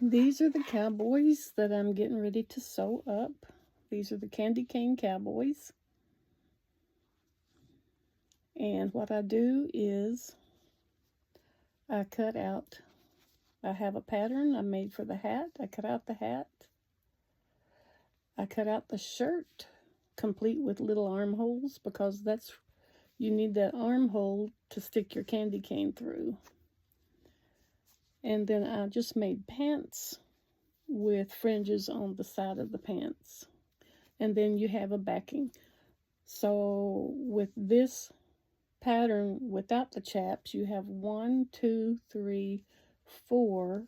These are the cowboys that I'm getting ready to sew up. These are the Candy Cane Cowboys. And what I do is I have a pattern I made for the hat. I cut out the hat. I cut out the shirt, complete with little armholes, because you need that armhole to stick your candy cane through. And then I just made pants with fringes on the side of the pants. And then you have a backing. So with this pattern without the chaps, you have 1, 2, 3, 4,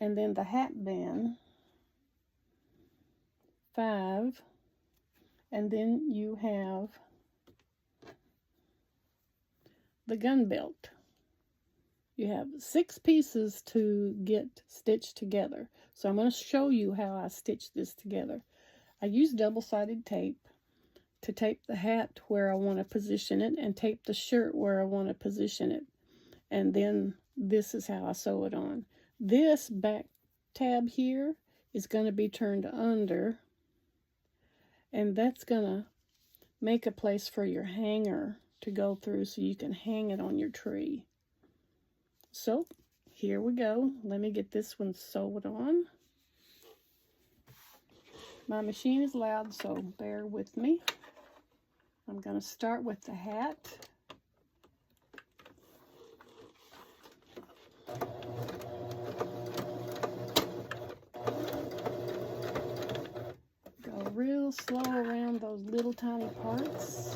and then the hat band, 5, and then you have the gun belt. You have 6 pieces to get stitched together. So I'm going to show you how I stitch this together. I use double-sided tape to tape the hat where I want to position it and tape the shirt where I want to position it. And then this is how I sew it on. This back tab here is going to be turned under, and that's going to make a place for your hanger to go through so you can hang it on your tree. So here we go. Let me get this one sewed on. My machine is loud, so bear with me. I'm going to start with the hat. Go real slow around those little tiny parts.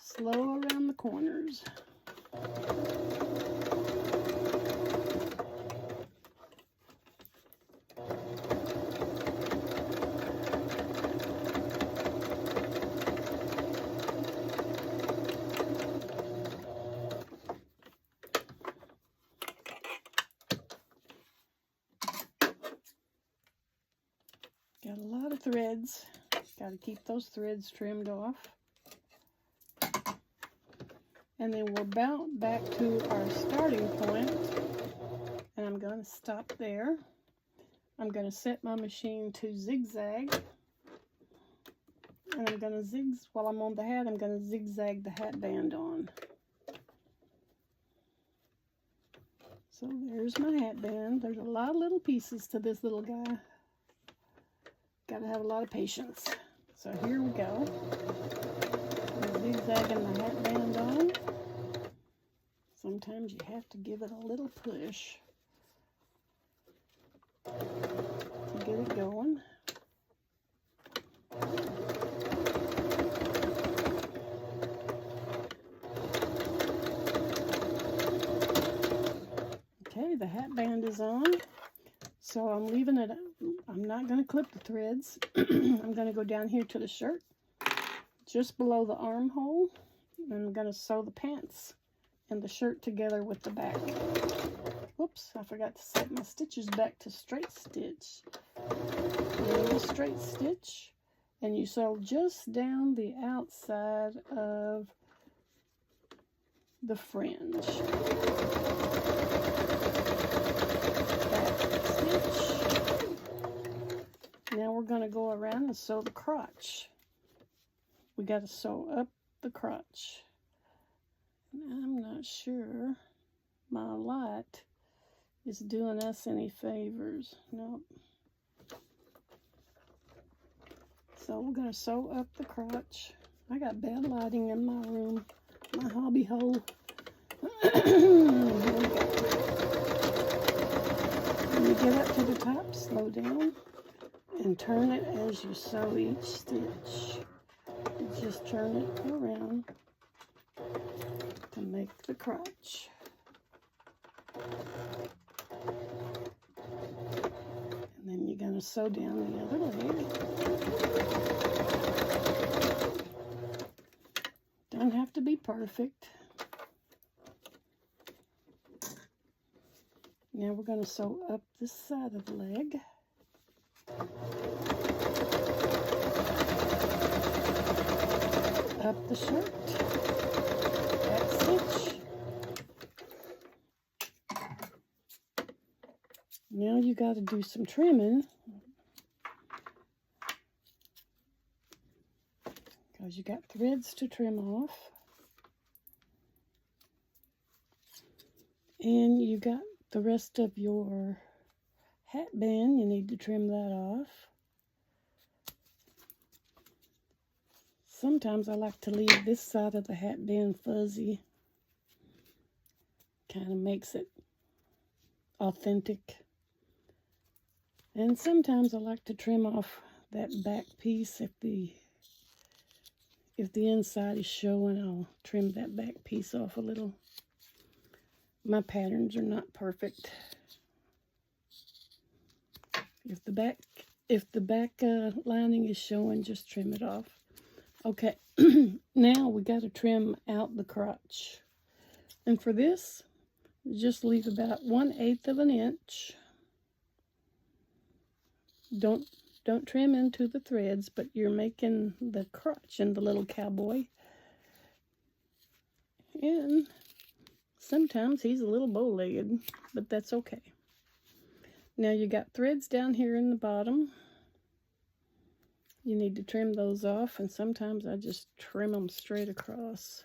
Slow around the corners. Got a lot of threads. Got to keep those threads trimmed off. And then we're about back to our starting point, and I'm going to stop there. I'm going to set my machine to zigzag, and I'm going to while I'm on the hat, I'm going to zigzag the hat band on. So there's my hat band. There's a lot of little pieces to this little guy. Got to have a lot of patience. So here we go. I'm zigzagging the hat band on. Sometimes you have to give it a little push to get it going. Okay, the hat band is on. So I'm leaving it. I'm not going to clip the threads. I'm going to go down here to the shirt, just below the armhole, and I'm going to sew the pants and the shirt together with the back. Whoops, I forgot to set my stitches back to straight stitch. Little straight stitch, and you sew just down the outside of the fringe. Back stitch. Now we're going to go around and sew the crotch. We got to sew up the crotch. I'm not sure my light is doing us any favors. Nope. So we're going to sew up the crotch. I got bad lighting in my room, my hobby hole. Here we go. When you get up to the top, slow down and turn it as you sew each stitch. You just turn it around to make the crotch. And then you're going to sew down the other leg. Don't have to be perfect. Now we're going to sew up this side of the leg. up the shirt, back stitch. Now you got to do some trimming because you got threads to trim off. And you got the rest of your hat band. You need to trim that off. Sometimes I like to leave this side of the hat band fuzzy. Kind of makes it authentic. And sometimes I like to trim off that back piece. If the inside is showing, I'll trim that back piece off a little. My patterns are not perfect. If the back lining is showing, just trim it off. Okay, now we got to trim out the crotch. And for this, just leave about 1/8 of an inch. Don't trim into the threads, but you're making the crotch in the little cowboy. And sometimes he's a little bow-legged, but that's okay. Now you got threads down here in the bottom. You need to trim those off, and sometimes I just trim them straight across.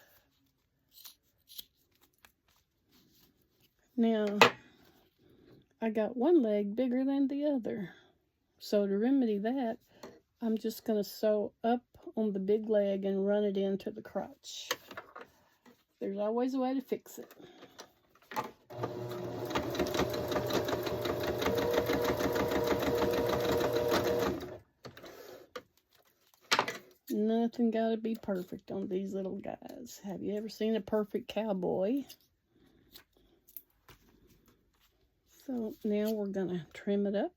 Now, I got one leg bigger than the other. So to remedy that, I'm just going to sew up on the big leg and run it into the crotch. There's always a way to fix it. Nothing got to be perfect on these little guys. Have you ever seen a perfect cowboy? So now we're going to trim it up.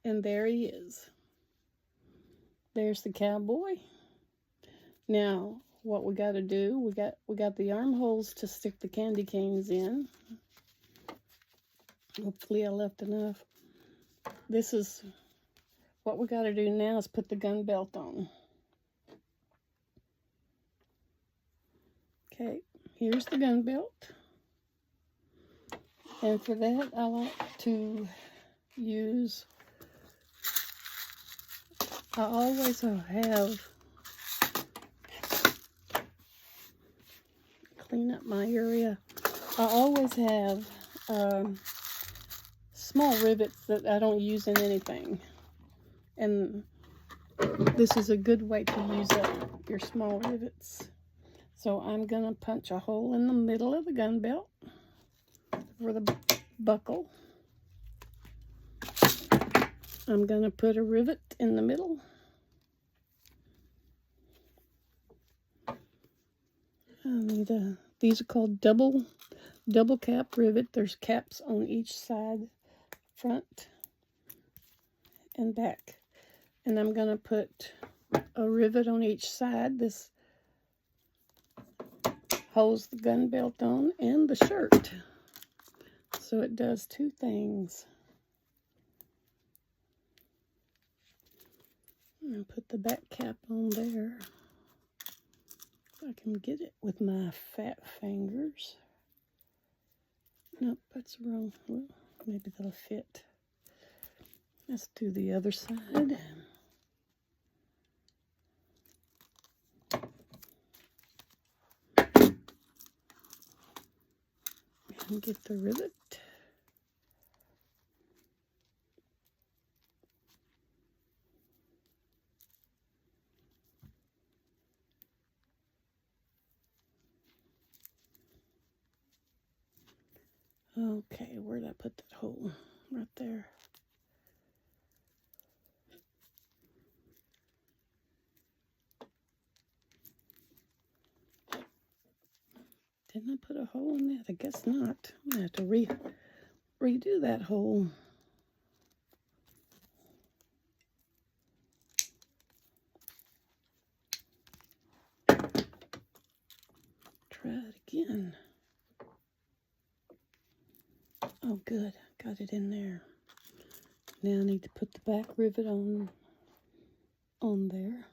And there he is. There's the cowboy. Now, what we got to do, we got the armholes to stick the candy canes in. Hopefully I left enough. This is what we got to do now is put the gun belt on. Okay, here's the gun belt. And for that, I like to use, I always have, clean up my area, I always have small rivets that I don't use in anything. And this is a good way to use up your small rivets. So I'm going to punch a hole in the middle of the gun belt for the buckle. I'm going to put a rivet in the middle. I need these are called double cap rivet. There's caps on each side, front and back. And I'm going to put a rivet on each side. This holds the gun belt on and the shirt. So it does two things. And put the back cap on there. If I can get it with my fat fingers. Nope, that's wrong. Well, maybe that'll fit. Let's do the other side. And get the rivet. Okay, where did I put that hole? Right there. Didn't I put a hole in that? I guess not. I'm going to have to redo that hole. Try it again. Oh, good. Got it in there. Now I need to put the back rivet on there.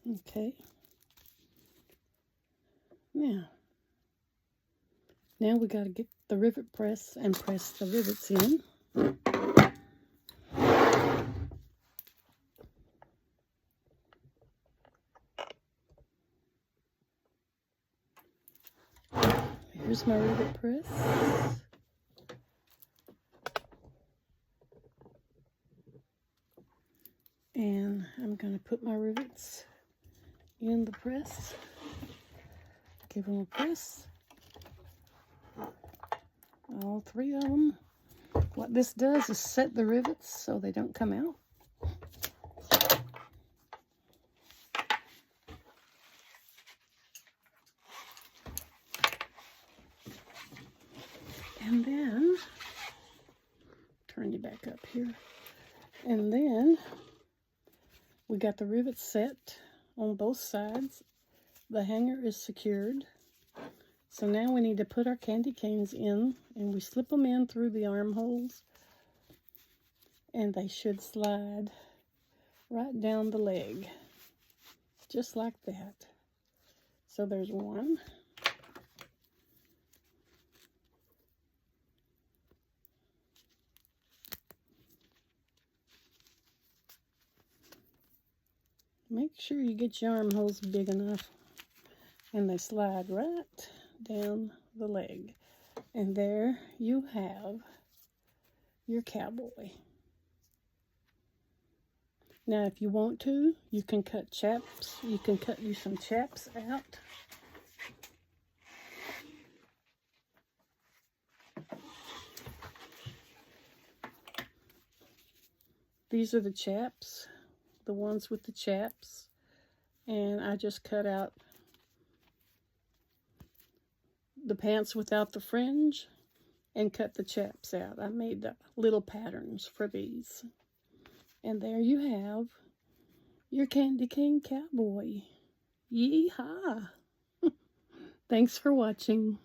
Okay. Now we got to get the rivet press and press the rivets in. Here's my rivet press. And I'm going to put my rivets in the press. Give them a press. All 3 of them. What this does is set the rivets so they don't come out. And then, turn you back up here. And then, we got the rivets set on both sides. The hanger is secured. So now we need to put our candy canes in, and we slip them in through the armholes, and they should slide right down the leg, just like that. So there's one. Make sure you get your armholes big enough, and they slide right down the leg. And there you have your cowboy. Now if you want to, you can cut chaps. You can cut you some chaps out. These are the chaps, the ones with the chaps. And I just cut out the pants without the fringe and cut the chaps out. I made the little patterns for these. And there you have your candy cane cowboy. Yeehaw! Thanks for watching.